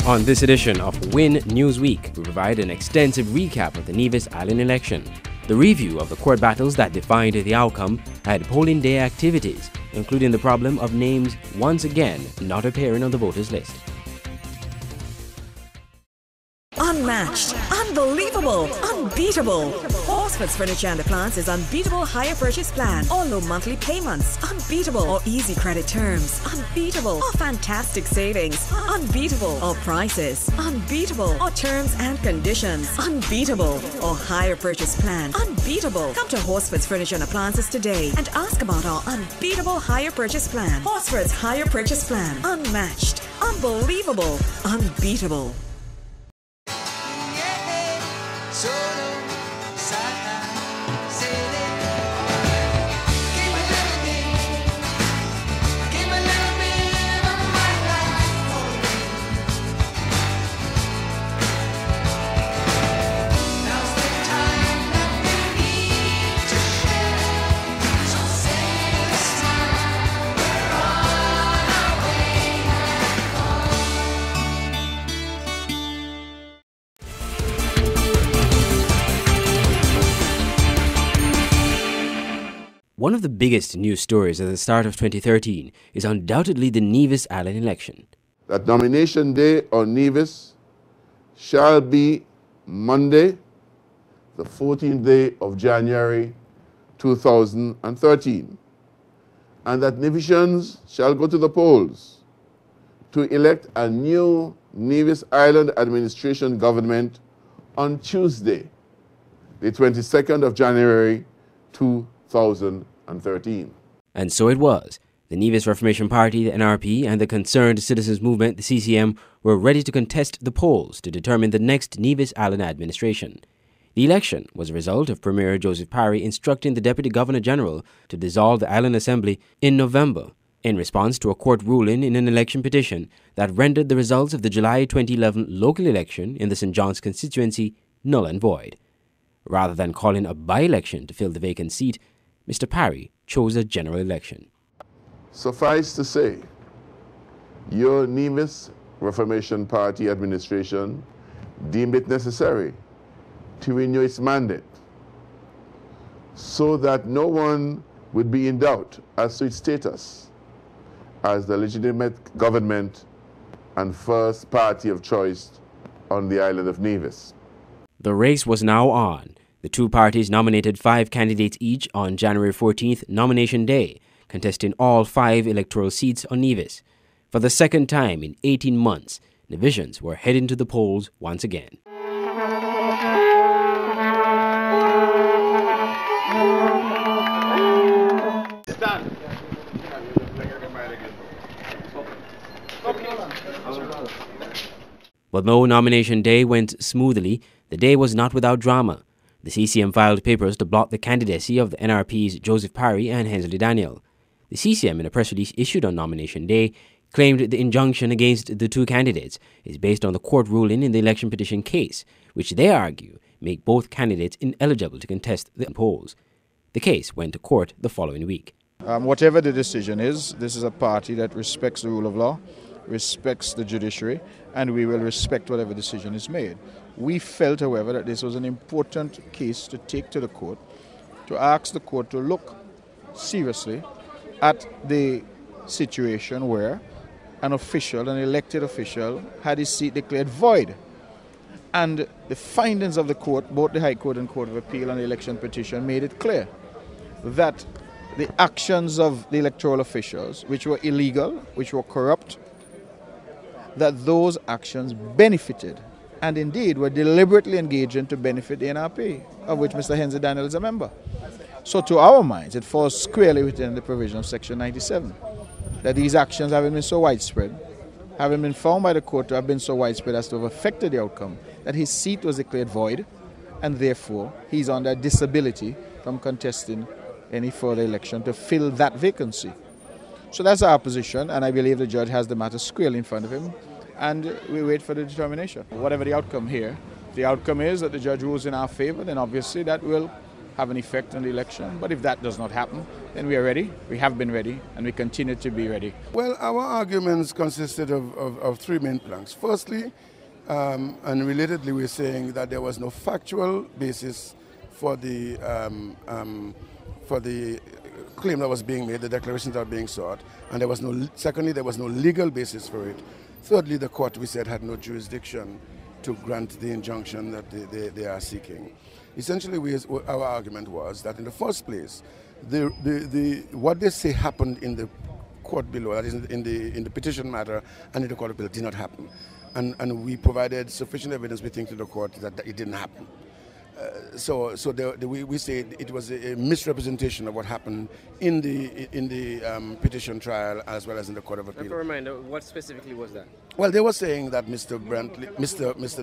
On this edition of Winn Newsweek, we provide an extensive recap of the Nevis Island election, the review of the court battles that defined the outcome, and polling day activities, including the problem of names once again not appearing on the voters list. Unmatched, unbelievable, unbeatable. Horsford's Furniture and Appliances unbeatable hire purchase plan. All low monthly payments. Unbeatable or easy credit terms. Unbeatable or fantastic savings. Unbeatable or prices. Unbeatable or terms and conditions. Unbeatable or hire purchase plan. Unbeatable. Come to Horsford's Furniture and Appliances today and ask about our unbeatable hire purchase plan. Horsford's hire purchase plan. Unmatched, unbelievable, unbeatable. One of the biggest news stories at the start of 2013 is undoubtedly the Nevis Island election. That nomination day on Nevis shall be Monday, the 14th day of January 2013, and that Nevisians shall go to the polls to elect a new Nevis Island administration government on Tuesday, the 22nd of January 2013. And so it was. The Nevis Reformation Party, the NRP, and the Concerned Citizens Movement, the CCM, were ready to contest the polls to determine the next Nevis Island administration. The election was a result of Premier Joseph Parry instructing the Deputy Governor General to dissolve the Island Assembly in November in response to a court ruling in an election petition that rendered the results of the July 2011 local election in the St. John's constituency null and void. Rather than calling a by-election to fill the vacant seat, Mr. Parry chose a general election. Suffice to say, your Nevis Reformation Party administration deemed it necessary to renew its mandate so that no one would be in doubt as to its status as the legitimate government and first party of choice on the island of Nevis. The race was now on. The two parties nominated 5 candidates each on January 14th, nomination day, contesting all 5 electoral seats on Nevis. For the second time in 18 months, Nevisians were heading to the polls once again. But though nomination day went smoothly, the day was not without drama. The CCM filed papers to block the candidacy of the NRP's Joseph Parry and Hensley Daniel. The CCM, in a press release issued on nomination day, claimed the injunction against the two candidates is based on the court ruling in the election petition case, which they argue make both candidates ineligible to contest the polls. The case went to court the following week. Whatever the decision is, this is a party that respects the rule of law, respects the judiciary, and we will respect whatever decision is made. We felt, however, that this was an important case to take to the court, to ask the court to look seriously at the situation where an elected official, had his seat declared void. And the findings of the court, both the High Court and Court of Appeal on the election petition, made it clear that the actions of the electoral officials, which were illegal, which were corrupt, that those actions benefited and indeed were deliberately engaging to benefit the NRP, of which Mr. Hensley Daniel is a member. So to our minds, it falls squarely within the provision of Section 97, that these actions having been so widespread, having been found by the court to have been so widespread as to have affected the outcome, that his seat was declared void, and therefore he's under disability from contesting any further election to fill that vacancy. So that's our position, and I believe the judge has the matter squarely in front of him, and we wait for the determination. Whatever the outcome here, the outcome is that the judge rules in our favor, then obviously that will have an effect on the election. But if that does not happen, then we are ready. We have been ready, and we continue to be ready. Well, our arguments consisted of three main planks. Firstly, and relatedly, we're saying that there was no factual basis for the claim that was being made, the declarations that were being sought, and there was no legal basis for it. Thirdly, the court, we said, had no jurisdiction to grant the injunction that they are seeking. Essentially, our argument was that in the first place, what they say happened in the court below, that is in the petition matter and in the court appeal, did not happen. And we provided sufficient evidence, we think, to the court that it didn't happen. We say it was a misrepresentation of what happened in the petition trial as well as in the court of appeal. For a reminder, what specifically was that? Well, they were saying that Mr.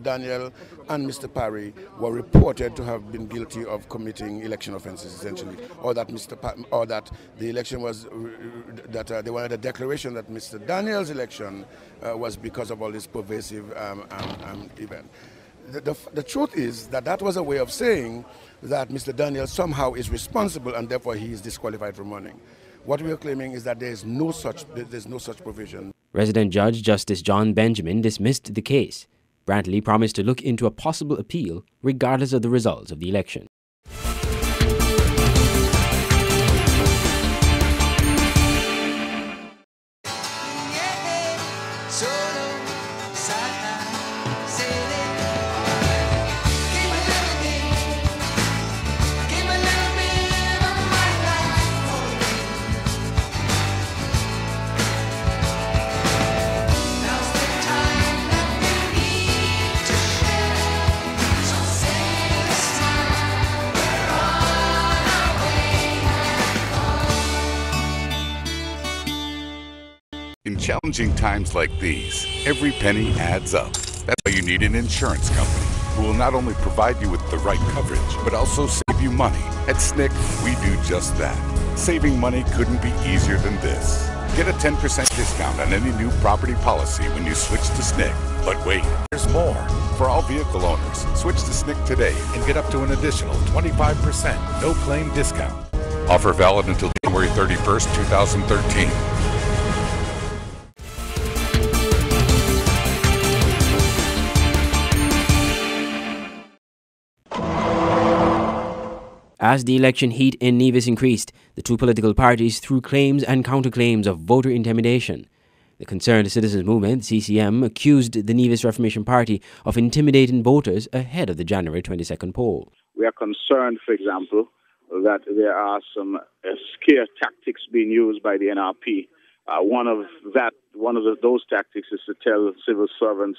Daniel and Mr. Parry were reported to have been guilty of committing election offences, essentially, or that the election was they wanted a declaration that Mr. Daniel's election was because of all this pervasive event. The truth is that was a way of saying that Mr. Daniel somehow is responsible and therefore he is disqualified from running. What we are claiming is that there's no such provision. Resident Judge Justice John Benjamin dismissed the case. Brantley promised to look into a possible appeal regardless of the results of the election. In challenging times like these, every penny adds up. That's why you need an insurance company who will not only provide you with the right coverage, but also save you money. At SNCC, we do just that. Saving money couldn't be easier than this. Get a 10% discount on any new property policy when you switch to SNCC. But wait, there's more. For all vehicle owners, switch to SNCC today and get up to an additional 25% no-claim discount. Offer valid until January 31st, 2013. As the election heat in Nevis increased, the two political parties threw claims and counterclaims of voter intimidation. The Concerned Citizens Movement, CCM, accused the Nevis Reformation Party of intimidating voters ahead of the January 22nd poll. We are concerned, for example, that there are some scare tactics being used by the NRP. One of those tactics is to tell civil servants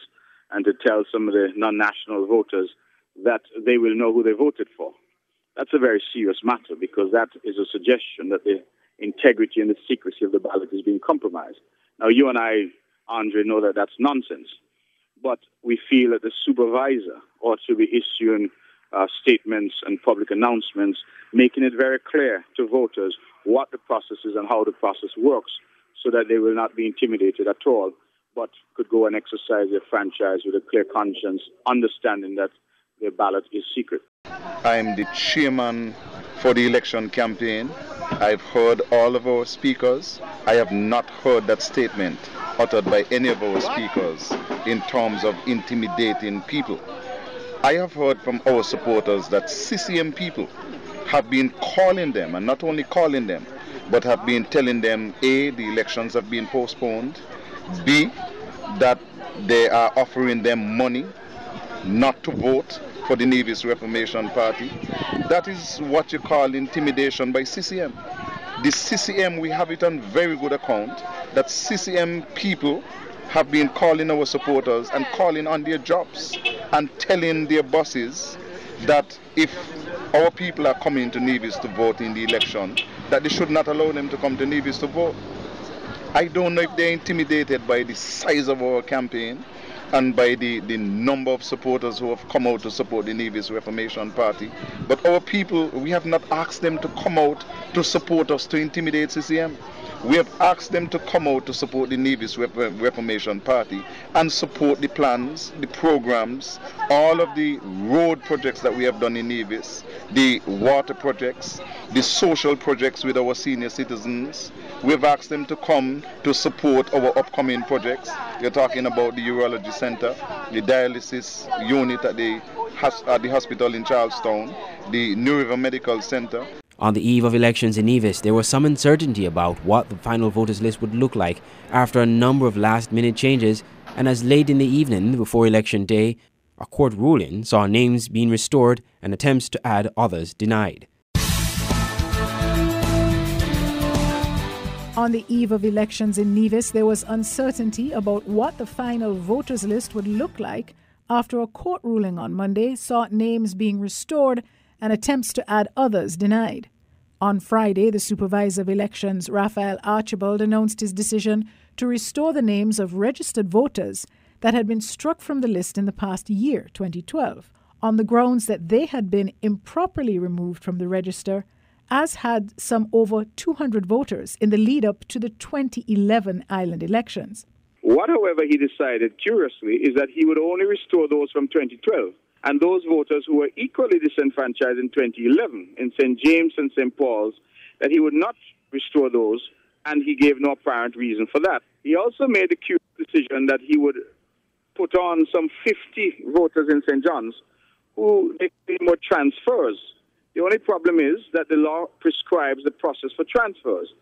and to tell some of the non-national voters that they will know who they voted for. That's a very serious matter because that is a suggestion that the integrity and the secrecy of the ballot is being compromised. Now, you and I, Andre, know that that's nonsense, but we feel that the supervisor ought to be issuing statements and public announcements, making it very clear to voters what the process is and how the process works so that they will not be intimidated at all, but could go and exercise their franchise with a clear conscience, understanding that their ballot is secret. I'm the chairman for the election campaign. I've heard all of our speakers. I have not heard that statement uttered by any of our speakers in terms of intimidating people. I have heard from our supporters that CCM people have been calling them, and not only calling them, but have been telling them, A, the elections have been postponed, B, that they are offering them money not to vote for the Nevis Reformation Party. That is what you call intimidation by CCM. The CCM, we have it on very good account that CCM people have been calling our supporters and calling on their jobs and telling their bosses that if our people are coming to Nevis to vote in the election, that they should not allow them to come to Nevis to vote. I don't know if they're intimidated by the size of our campaign and by the number of supporters who have come out to support the Nevis Reformation Party. But our people, we have not asked them to come out to support us, to intimidate CCM. We have asked them to come out to support the Nevis Reformation Party and support the plans, the programs, all of the road projects that we have done in Nevis, the water projects, the social projects with our senior citizens. We've asked them to come to support our upcoming projects. You're talking about the urology center, the dialysis unit at the hospital in Charlestown, the New River Medical Center. On the eve of elections in Nevis, there was some uncertainty about what the final voters list would look like after a number of last-minute changes, and as late in the evening before election day, a court ruling saw names being restored and attempts to add others denied. On the eve of elections in Nevis, there was uncertainty about what the final voters list would look like after a court ruling on Monday saw names being restored and attempts to add others denied. On Friday, the Supervisor of Elections, Raphael Archibald, announced his decision to restore the names of registered voters that had been struck from the list in the past year, 2012, on the grounds that they had been improperly removed from the register, as had some over 200 voters in the lead-up to the 2011 island elections. What, however, he decided, curiously, is that he would only restore those from 2012. And those voters who were equally disenfranchised in 2011 in St. James and St. Paul's, that he would not restore those, and he gave no apparent reason for that. He also made the curious decision that he would put on some 50 voters in St. John's who were transfers. The only problem is that the law prescribes the process for transfers,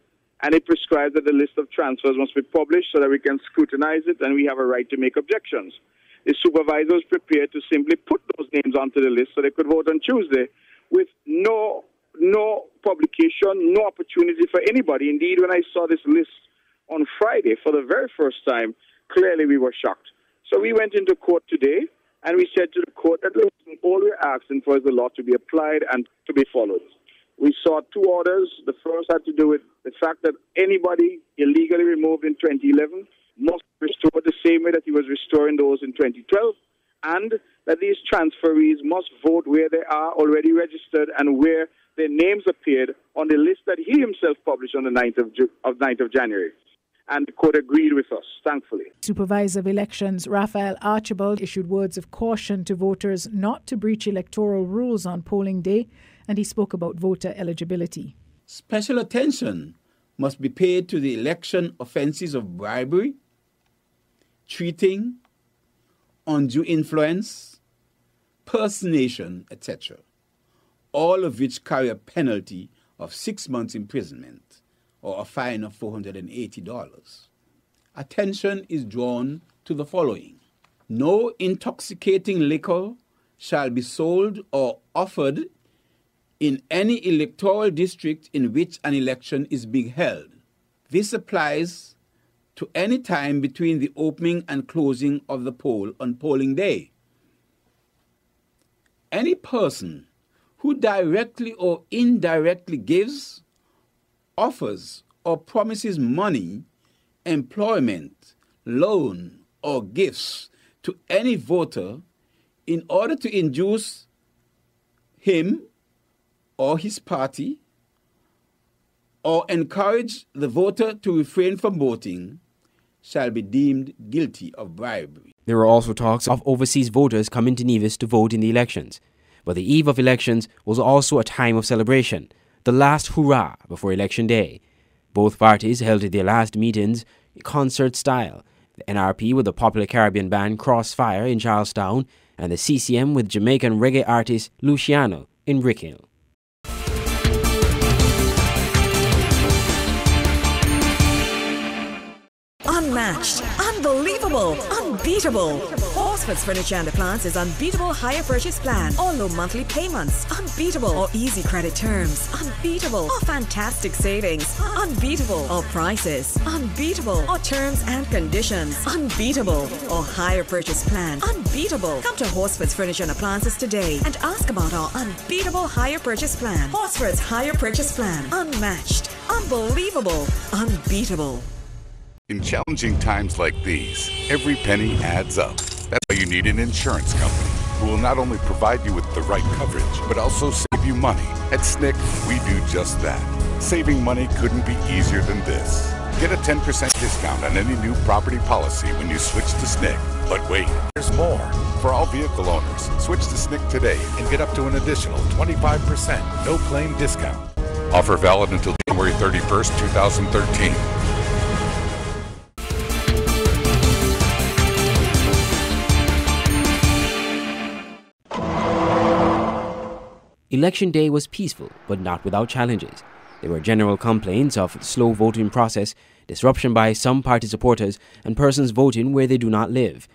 and it prescribes that the list of transfers must be published so that we can scrutinize it and we have a right to make objections. The supervisor was prepared to simply put those names onto the list so they could vote on Tuesday with no publication, no opportunity for anybody. Indeed, when I saw this list on Friday for the very first time, clearly we were shocked. So we went into court today and we said to the court that listen, all we're asking for is the law to be applied and to be followed. We saw two orders. The first had to do with the fact that anybody illegally removed in 2011 must restore the same way that he was restoring those in 2012, and that these transferees must vote where they are already registered and where their names appeared on the list that he himself published on the 9th of January. And the court agreed with us, thankfully. Supervisor of Elections Raphael Archibald issued words of caution to voters not to breach electoral rules on polling day, and he spoke about voter eligibility. Special attention must be paid to the election offences of bribery, cheating, undue influence, personation, etc., all of which carry a penalty of 6 months imprisonment or a fine of $480. Attention is drawn to the following. No intoxicating liquor shall be sold or offered in any electoral district in which an election is being held. This applies to any time between the opening and closing of the poll on polling day. Any person who directly or indirectly gives, offers, or promises money, employment, loan, or gifts to any voter in order to induce him or his party or encourage the voter to refrain from voting shall be deemed guilty of bribery. There were also talks of overseas voters coming to Nevis to vote in the elections. But the eve of elections was also a time of celebration, the last hurrah before election day. Both parties held their last meetings in concert style. The NRP with the popular Caribbean band Crossfire in Charlestown, and the CCM with Jamaican reggae artist Luciano in Brickhill. Unmatched, unbelievable, unbeatable. Horsford's Furniture and Appliances unbeatable hire purchase plan. All low monthly payments. Unbeatable or easy credit terms. Unbeatable or fantastic savings. Unbeatable or prices. Unbeatable or terms and conditions. Unbeatable or hire purchase plan. Unbeatable. Come to Horsford's Furniture and Appliances today and ask about our unbeatable hire purchase plan. Horsford's hire purchase plan. Unmatched, unbelievable, unbeatable. In challenging times like these, every penny adds up. That's why you need an insurance company who will not only provide you with the right coverage, but also save you money. At SNCC, we do just that. Saving money couldn't be easier than this. Get a 10% discount on any new property policy when you switch to SNCC. But wait, there's more. For all vehicle owners, switch to SNCC today and get up to an additional 25% no claim discount. Offer valid until January 31st, 2013. Election day was peaceful, but not without challenges. There were general complaints of the slow voting process, disruption by some party supporters, and persons voting where they do not live.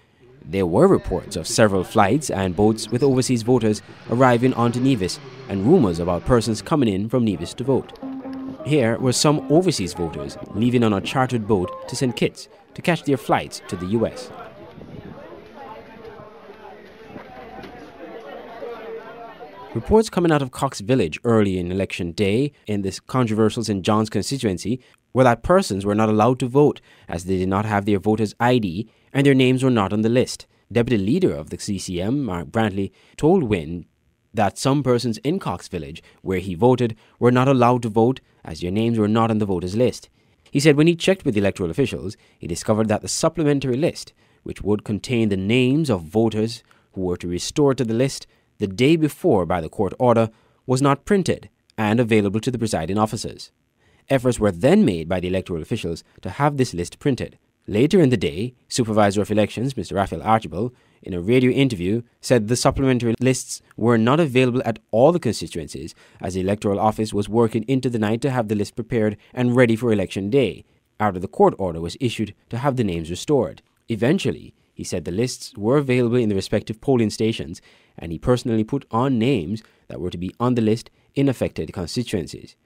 There were reports of several flights and boats with overseas voters arriving onto Nevis, and rumors about persons coming in from Nevis to vote. Here were some overseas voters leaving on a chartered boat to St. Kitts to catch their flights to the U.S. Reports coming out of Cox Village early in election day in this controversial St. John's constituency were that persons were not allowed to vote as they did not have their voters' ID and their names were not on the list. Deputy leader of the CCM, Mark Brantley, told Winn that some persons in Cox Village, where he voted, were not allowed to vote as their names were not on the voters' list. He said when he checked with electoral officials, he discovered that the supplementary list, which would contain the names of voters who were to be restored to the list the day before by the court order, was not printed and available to the presiding officers. Efforts were then made by the electoral officials to have this list printed. Later in the day, Supervisor of Elections, Mr. Raphael Archibald, in a radio interview, said the supplementary lists were not available at all the constituencies as the electoral office was working into the night to have the list prepared and ready for election day, after the court order was issued to have the names restored. Eventually, he said the lists were available in the respective polling stations, and he personally put on names that were to be on the list in affected constituencies.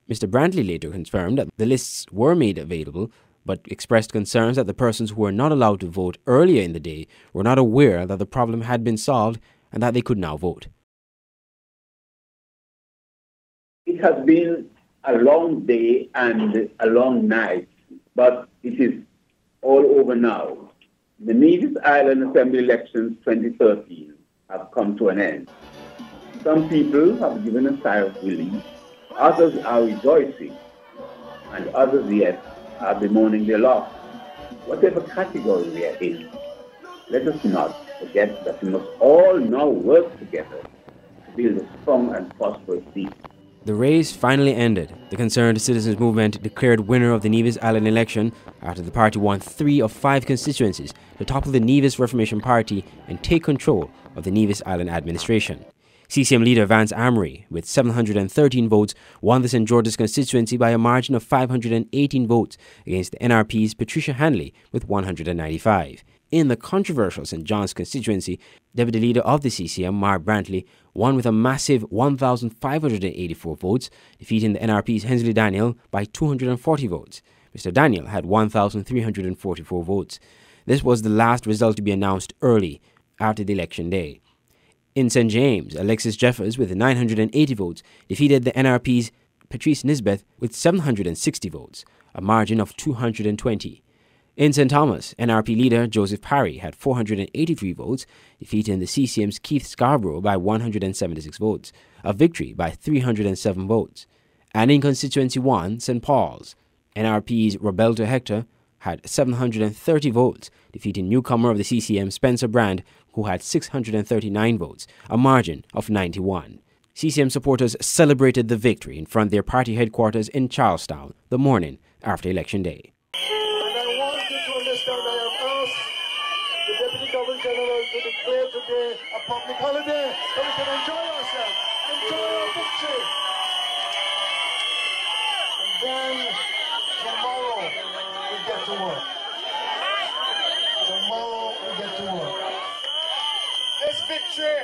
Mr. Brantley later confirmed that the lists were made available, but expressed concerns that the persons who were not allowed to vote earlier in the day were not aware that the problem had been solved and that they could now vote. It has been a long day and a long night, but it is all over now. The Nevis Island Assembly elections 2013 have come to an end. Some people have given a sigh of relief, others are rejoicing, and others yet are bemoaning their loss. Whatever category we are in, let us not forget that we must all now work together to build a strong and prosperous peace. The race finally ended. The Concerned Citizens Movement declared winner of the Nevis Island election after the party won 3 of 5 constituencies to topple the Nevis Reformation Party and take control of the Nevis Island administration. CCM leader Vance Amory, with 713 votes, won the St. George's constituency by a margin of 518 votes against the NRP's Patricia Hanley with 195. In the controversial St. John's constituency, deputy leader of the CCM, Mark Brantley, won with a massive 1,584 votes, defeating the NRP's Hensley Daniel by 240 votes. Mr. Daniel had 1,344 votes. This was the last result to be announced early after the election day. In St. James, Alexis Jeffers, with 980 votes, defeated the NRP's Patrice Nisbeth with 760 votes, a margin of 220. In St. Thomas, NRP leader Joseph Parry had 483 votes, defeating the CCM's Keith Scarborough by 176 votes, a victory by 307 votes. And in Constituency 1, St. Paul's, NRP's Roberto Hector had 730 votes, defeating newcomer of the CCM Spencer Brand, who had 639 votes, a margin of 91. CCM supporters celebrated the victory in front of their party headquarters in Charlestown the morning after Election Day. To declare today a public holiday so we can enjoy ourselves, enjoy our victory. And then tomorrow we get to work. Tomorrow we get to work. This victory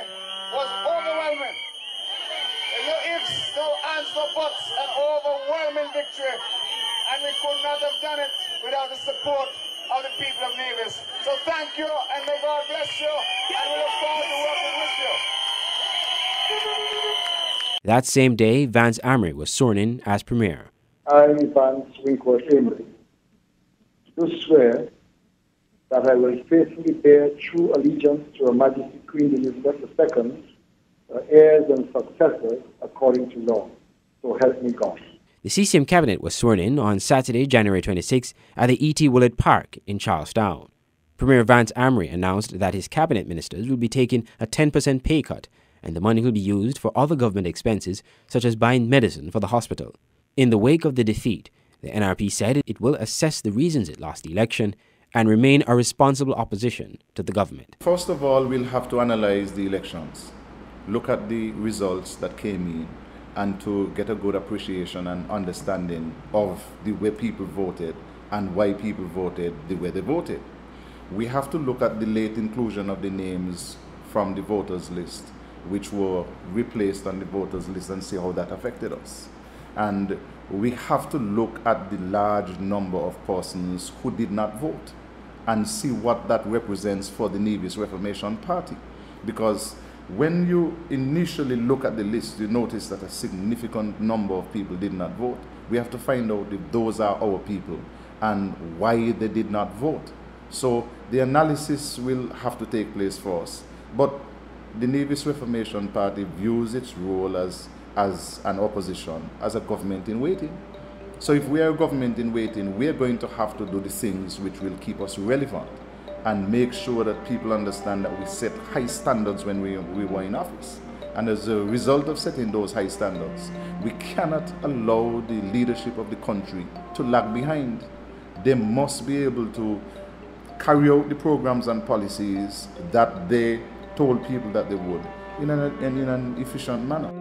was overwhelming. No ifs, no ands, no buts, an overwhelming victory. And we could not have done it without the support of the people of Nevis. So thank you, and may God bless you, and we look forward to working with you. That same day, Vance Amory was sworn in as Premier. I, Vance Winkworth Amory, do swear that I will faithfully bear true allegiance to Her Majesty Queen Elizabeth II, her heirs and successors, according to law. So help me God. The CCM cabinet was sworn in on Saturday, January 26, at the E.T. Willard Park in Charlestown. Premier Vance Amory announced that his cabinet ministers will be taking a 10% pay cut, and the money will be used for other government expenses such as buying medicine for the hospital. In the wake of the defeat, the NRP said it will assess the reasons it lost the election and remain a responsible opposition to the government. First of all, we'll have to analyze the elections, look at the results that came in, and to get a good appreciation and understanding of the way people voted and why people voted the way they voted. We have to look at the late inclusion of the names from the voters list, which were replaced on the voters list, and see how that affected us. And we have to look at the large number of persons who did not vote and see what that represents for the Nevis Reformation Party. Because when you initially look at the list, you notice that a significant number of people did not vote. We have to find out if those are our people and why they did not vote. So the analysis will have to take place for us. But the Nevis Reformation Party views its role as an opposition, as a government in waiting. So if we are a government in waiting, we are going to have to do the things which will keep us relevant and make sure that people understand that we set high standards when we were in office. And as a result of setting those high standards, we cannot allow the leadership of the country to lag behind. They must be able to carry out the programs and policies that they told people that they would in an efficient manner.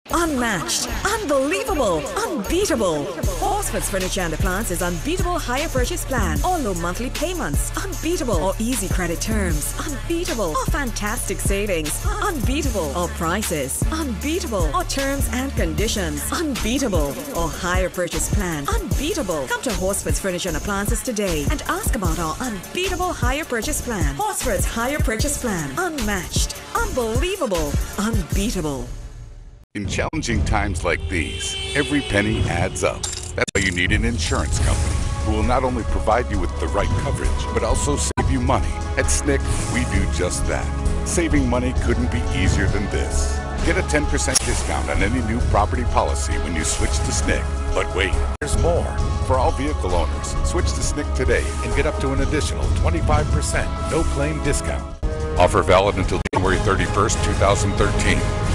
Unmatched, unbelievable, unbeatable. Horsford's Furniture and Appliances unbeatable hire purchase plan. All low monthly payments. Unbeatable or easy credit terms. Unbeatable or fantastic savings. Unbeatable or prices. Unbeatable or terms and conditions. Unbeatable or hire purchase plan. Unbeatable. Come to Horsford's Furniture and Appliances today and ask about our unbeatable hire purchase plan. Horsford's hire purchase plan. Unmatched, unbelievable, unbeatable. In challenging times like these, every penny adds up. That's why you need an insurance company who will not only provide you with the right coverage, but also save you money. At SNCC, we do just that. Saving money couldn't be easier than this. Get a 10% discount on any new property policy when you switch to SNCC. But wait, there's more. For all vehicle owners, switch to SNCC today and get up to an additional 25% no claim discount. Offer valid until January 31st, 2013.